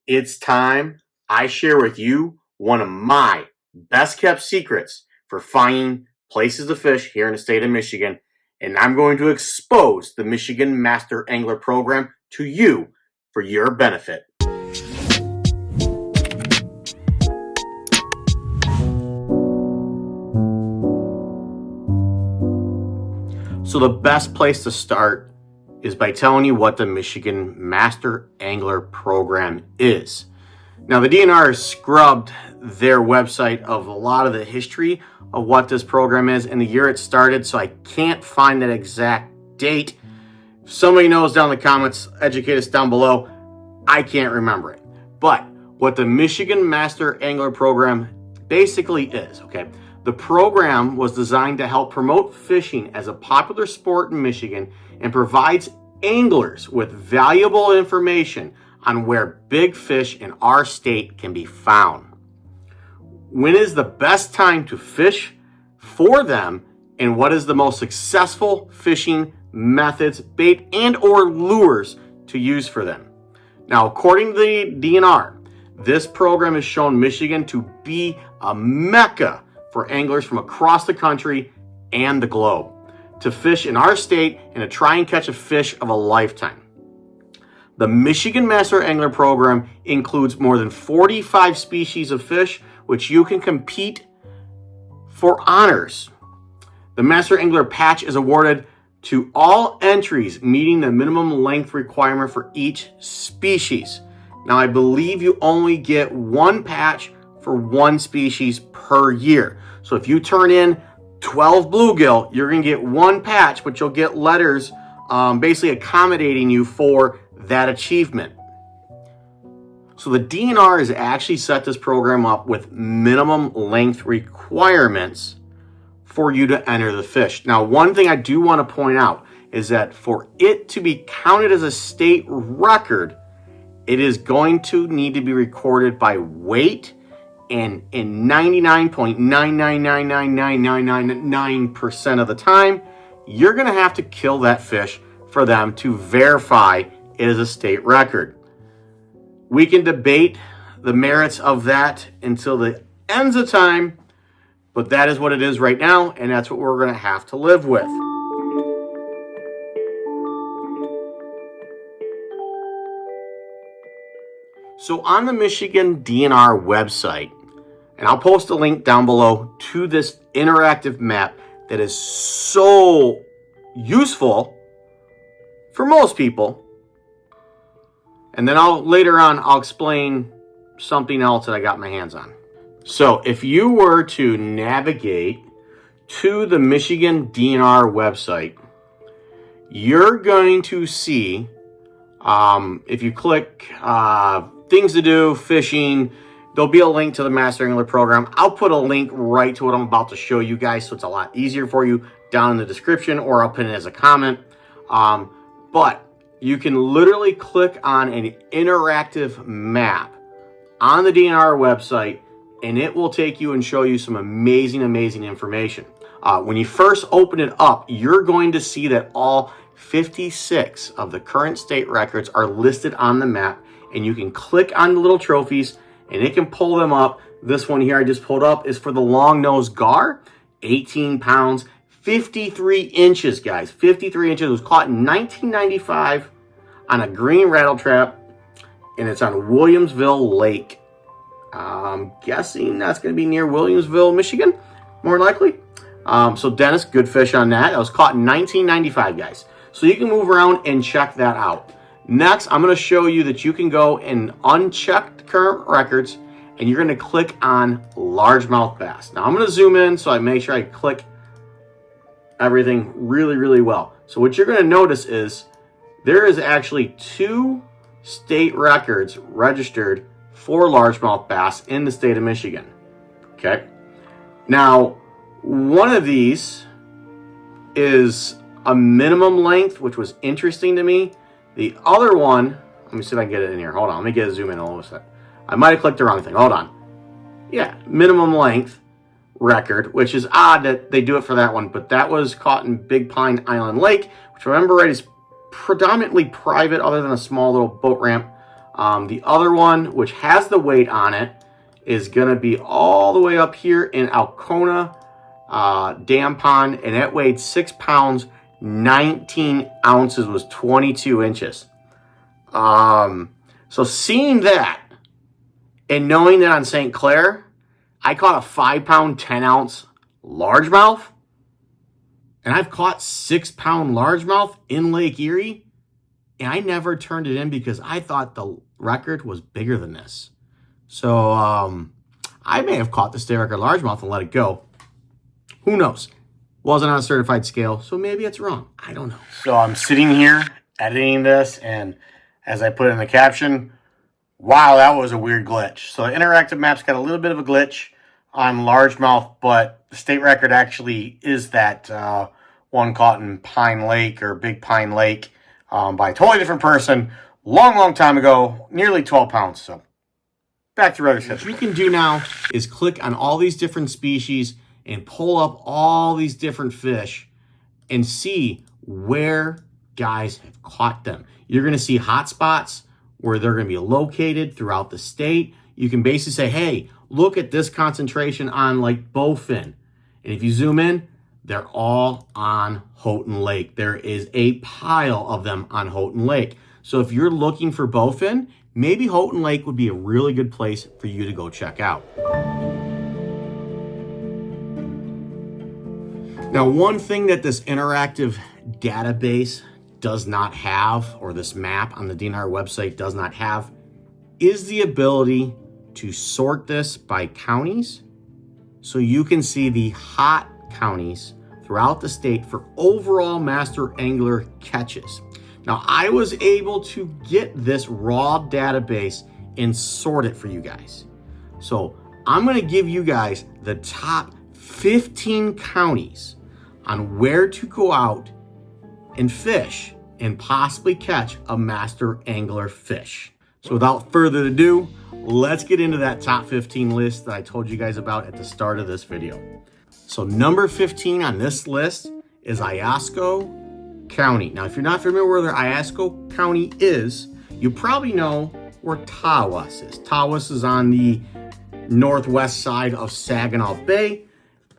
It's time I share with you one of my best kept secrets for finding places to fish here in the state of Michigan. And I'm going to expose the Michigan Master Angler Program to you for your benefit. So the best place to start is by telling you what the Michigan Master Angler Program is. Now, the DNR has scrubbed their website of a lot of the history of what this program is and the year it started, so I can't find that exact date. If somebody knows down in the comments, educate us down below. I can't remember it. But what the Michigan Master Angler Program basically is, okay? The program was designed to help promote fishing as a popular sport in Michigan and provides anglers with valuable information on where big fish in our state can be found. When is the best time to fish for them, and what is the most successful fishing methods, bait, and or lures to use for them? Now, according to the DNR, this program has shown Michigan to be a mecca for anglers from across the country and the globe to fish in our state and to try and catch a fish of a lifetime. The Michigan Master Angler Program includes more than 45 species of fish, which you can compete for honors. The Master Angler Patch is awarded to all entries meeting the minimum length requirement for each species. Now, I believe you only get one patch for one species per year. So if you turn in 12 bluegill, you're going to get one patch, but you'll get letters basically accommodating you for that achievement. So the DNR has actually set this program up with minimum length requirements for you to enter the fish. Now, one thing I do want to point out is that for it to be counted as a state record, it is going to need to be recorded by weight, and in 99.9999999% of the time, you're going to have to kill that fish for them to verify it is a state record. We can debate the merits of that until the ends of time, but that is what it is right now, and that's what we're going to have to live with. So on the Michigan DNR website, and I'll post a link down below to this interactive map that is so useful for most people. And then later on, I'll explain something else that I got my hands on. So if you were to navigate to the Michigan DNR website, you're going to see, if you click things to do, fishing, there'll be a link to the Master Angler Program. I'll put a link right to what I'm about to show you guys, so it's a lot easier for you down in the description, or I'll put it as a comment. But you can literally click on an interactive map on the DNR website, and it will take you and show you some amazing, amazing information. When you first open it up, you're going to see that all 56 of the current state records are listed on the map, and you can click on the little trophies and it can pull them up. This one here I just pulled up is for the long-nosed gar, 18 pounds, 53 inches, guys. 53 inches. It was caught in 1995 on a green rattle trap, and it's on Williamsville Lake. I'm guessing that's going to be near Williamsville, Michigan, more likely. So Dennis, good fish on that. That was caught in 1995, guys. So you can move around and check that out. Next, I'm going to show you that you can go and uncheck the current records, and you're going to click on largemouth bass. Now, I'm going to zoom in so I make sure I click everything really, really well. So what you're going to notice is there is actually 2 state records registered for largemouth bass in the state of Michigan. Okay. Now, one of these is a minimum length, which was interesting to me. The other one, let me see if I can get it in here. Hold on, let me get a zoom in a little bit. I might have clicked the wrong thing. Hold on. Yeah, minimum length record, which is odd that they do it for that one, but that was caught in Big Pine Island Lake, which, remember right, is predominantly private other than a small little boat ramp. The other one, which has the weight on it, is going to be all the way up here in Alcona Dam Pond, and it weighed 6 pounds, 19 ounces, was 22 inches. So seeing that and knowing that on St. Clair, I caught a 5 pound, 10 ounce largemouth, and I've caught 6 pound largemouth in Lake Erie, and I never turned it in because I thought the record was bigger than this. So I may have caught the state record largemouth and let it go. Who knows? Wasn't on a certified scale, so maybe it's wrong. I don't know. So I'm sitting here editing this, and as I put in the caption, wow, that was a weird glitch. So the interactive map's got a little bit of a glitch on largemouth, but the state record actually is that one caught in Pine Lake, or Big Pine Lake, by a totally different person, long time ago, nearly 12 pounds. So back to regular stuff. What you can do now is click on all these different species and pull up all these different fish and see where guys have caught them. You're going to see hot spots where they're going to be located throughout the state. You can basically say, hey, look at this concentration on like bowfin. And if you zoom in, they're all on Houghton Lake. There is a pile of them on Houghton Lake. So if you're looking for bowfin, maybe Houghton Lake would be a really good place for you to go check out. Now, one thing that this interactive database does not have, or this map on the DNR website does not have, is the ability to sort this by counties, so you can see the hot counties throughout the state for overall master angler catches. Now, I was able to get this raw database and sort it for you guys. So I'm going to give you guys the top 15 counties on where to go out and fish and possibly catch a master angler fish. So without further ado, let's get into that top 15 list that I told you guys about at the start of this video. So number 15 on this list is Iosco County. Now, if you're not familiar where Iosco County is, you probably know where Tawas is. Tawas is on the northwest side of Saginaw Bay,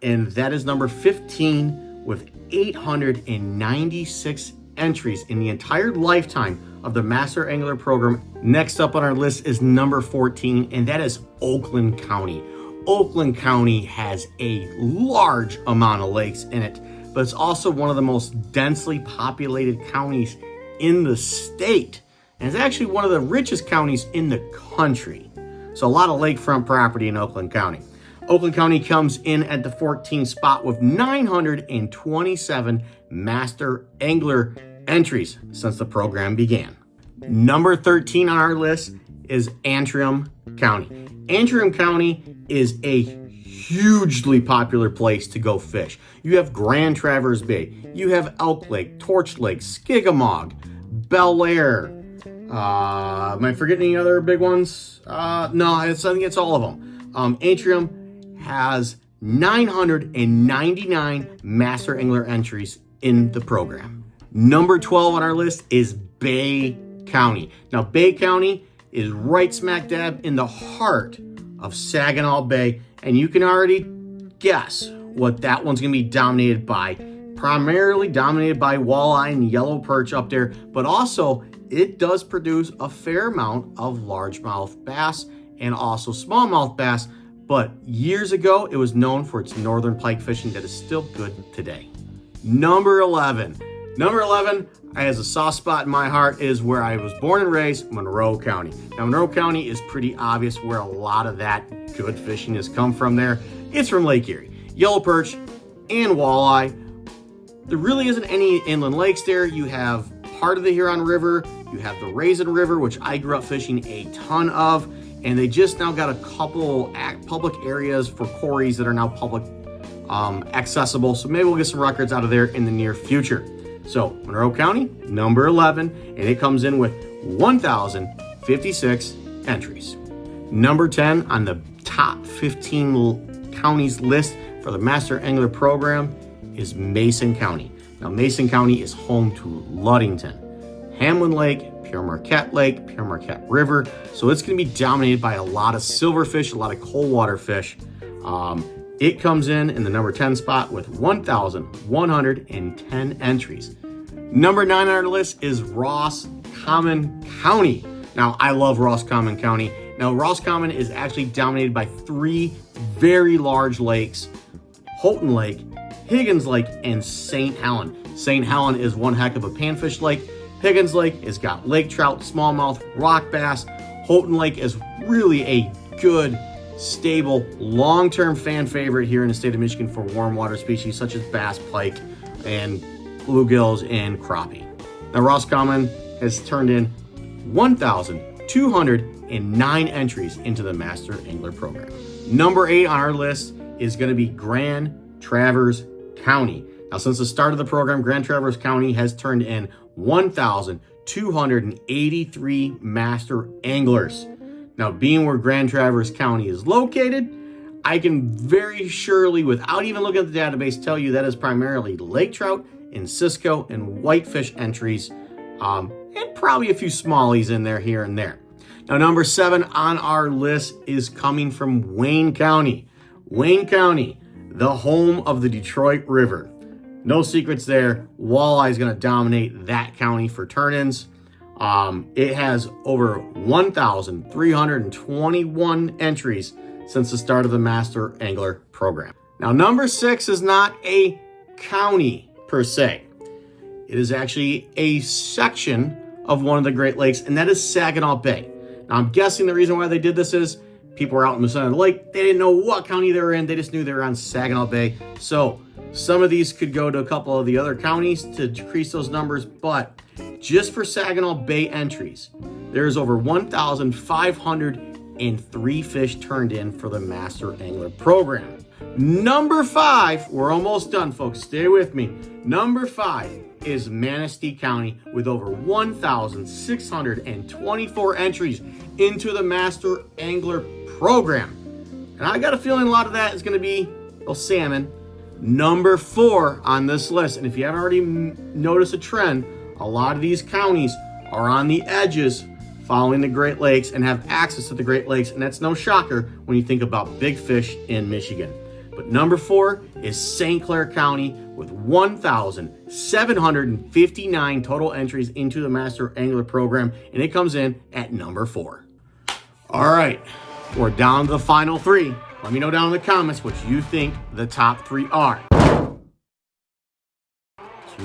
and that is number 15 with 896 entries in the entire lifetime of the Master Angler Program. Next up on our list is number 14, and that is Oakland County. Oakland County has a large amount of lakes in it, but it's also one of the most densely populated counties in the state. And it's actually one of the richest counties in the country. So a lot of lakefront property in Oakland County. Oakland County comes in at the 14th spot with 927 Master Angler entries since the program began. Number 13 on our list is Antrim County. Antrim County is a hugely popular place to go fish. You have Grand Traverse Bay, you have Elk Lake, Torch Lake, Skiggamog, Bel Air. Am I forgetting any other big ones? No, I think it's all of them. Antrim has 999 Master Angler entries in the program. Number 12 on our list is Bay County. Now, Bay County is right smack dab in the heart of Saginaw Bay, and you can already guess what that one's going to be dominated by. Primarily dominated by walleye and yellow perch up there, but also it does produce a fair amount of largemouth bass and also smallmouth bass, but years ago it was known for its northern pike fishing that is still good today. Number 11 has a soft spot in my heart, is where I was born and raised, Monroe County. Now, Monroe County is pretty obvious where a lot of that good fishing has come from there. It's from Lake Erie, yellow perch and walleye. There really isn't any inland lakes there. You have part of the Huron River, you have the Raisin River, which I grew up fishing a ton of, and they just now got a couple public areas for quarries that are now public accessible. So maybe we'll get some records out of there in the near future. So Monroe County, number 11, and it comes in with 1,056 entries. Number 10 on the top 15 counties list for the Master Angler Program is Mason County. Now, Mason County is home to Ludington, Hamlin Lake, Pure Marquette Lake, Pure Marquette River. So it's going to be dominated by a lot of silverfish, a lot of cold water fish. It comes in the number 10 spot with 1,110 entries. Number 9 on our list is Roscommon County. Now, I love Roscommon County. Now, Roscommon is actually dominated by 3 very large lakes: Houghton Lake, Higgins Lake, and St. Helen. St. Helen is one heck of a panfish lake. Higgins Lake has got lake trout, smallmouth, rock bass. Houghton Lake is really a good, stable, long-term fan favorite here in the state of Michigan for warm water species such as bass, pike, and bluegills and crappie. Now, Roscommon has turned in 1,209 entries into the Master Angler Program. Number 8 on our list is going to be Grand Traverse County. Now, since the start of the program, Grand Traverse County has turned in 1,283 master anglers. Now, being where Grand Traverse County is located, I can very surely, without even looking at the database, tell you that is primarily lake trout and cisco and whitefish entries, and probably a few smallies in there here and there. Now, number 7 on our list is coming from Wayne County. Wayne County, the home of the Detroit River. No secrets there. Walleye is going to dominate that county for turn-ins. It has over 1,321 entries since the start of the Master Angler Program. Now, number 6 is not a county per se. It is actually a section of one of the Great Lakes, and that is Saginaw Bay. Now, I'm guessing the reason why they did this is people were out in the center of the lake. They didn't know what county they were in. They just knew they were on Saginaw Bay. So some of these could go to a couple of the other counties to decrease those numbers, but just for Saginaw Bay entries, there's over 1,503 fish turned in for the Master Angler Program. Number 5, we're almost done, folks. Stay with me. Number 5 is Manistee County with over 1,624 entries into the Master Angler Program. And I got a feeling a lot of that is going to be salmon. Number 4 on this list, and if you haven't already noticed a trend, a lot of these counties are on the edges following the Great Lakes and have access to the Great Lakes, and that's no shocker when you think about big fish in Michigan. But number 4 is St. Clair County with 1,759 total entries into the Master Angler Program, and it comes in at number 4. All right, we're down to the final 3. Let me know down in the comments what you think the top 3 are. So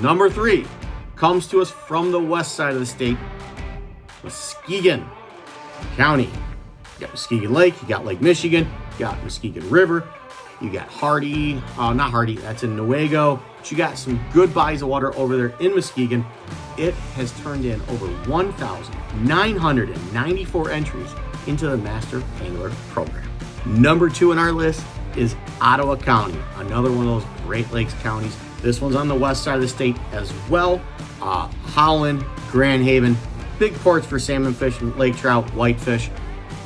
number 3 comes to us from the west side of the state, Muskegon County. You got Muskegon Lake, you got Lake Michigan, you got Muskegon River, you got Hardy, not Hardy, that's in Newaygo, but you got some good bodies of water over there in Muskegon. It has turned in over 1,994 entries into the Master Angler Program. Number 2 on our list is Ottawa County, another one of those Great Lakes counties. This one's on the west side of the state as well. Holland, Grand Haven, big ports for salmon fish and lake trout, whitefish.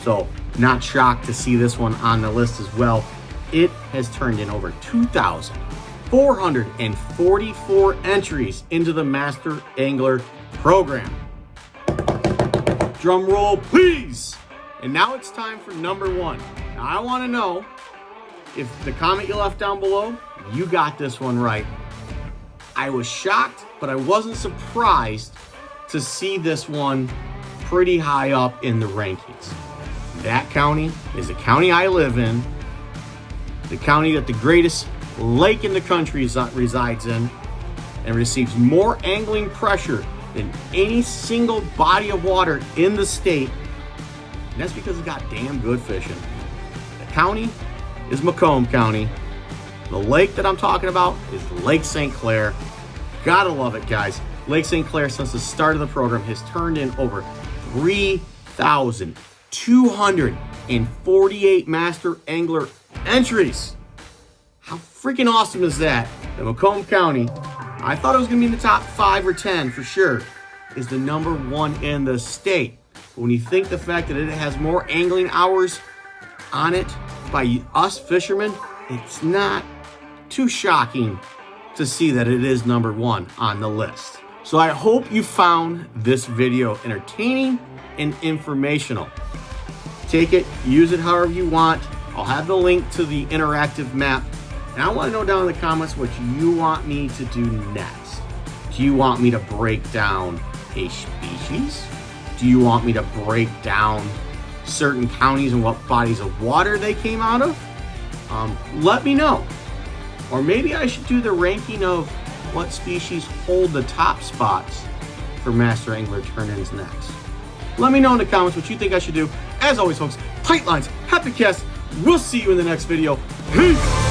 So not shocked to see this one on the list as well. It has turned in over 2,444 entries into the Master Angler Program. Drum roll, please. And now it's time for number 1. Now I want to know if the comment you left down below, you got this one right. I was shocked, but I wasn't surprised to see this one pretty high up in the rankings. That county is the county I live in, the county that the greatest lake in the country resides in, and receives more angling pressure than any single body of water in the state. And that's because it's got damn good fishing. The county is Macomb County. The lake that I'm talking about is Lake St. Clair. Gotta love it, guys. Lake St. Clair, since the start of the program, has turned in over 3,248 Master Angler entries. How freaking awesome is that? The Macomb County, I thought it was going to be in the top 5 or 10 for sure, is the number 1 in the state. But when you think the fact that it has more angling hours on it by us fishermen, it's not too shocking to see that it is number 1 on the list. So I hope you found this video entertaining and informational. Take it, use it however you want. I'll have the link to the interactive map. And I want to know down in the comments what you want me to do next. Do you want me to break down a species? Do you want me to break down certain counties and what bodies of water they came out of? Let me know. Or maybe I should do the ranking of what species hold the top spots for Master Angler Turn-ins next. Let me know in the comments what you think I should do. As always, folks, tight lines, happy cast. We'll see you in the next video. Peace!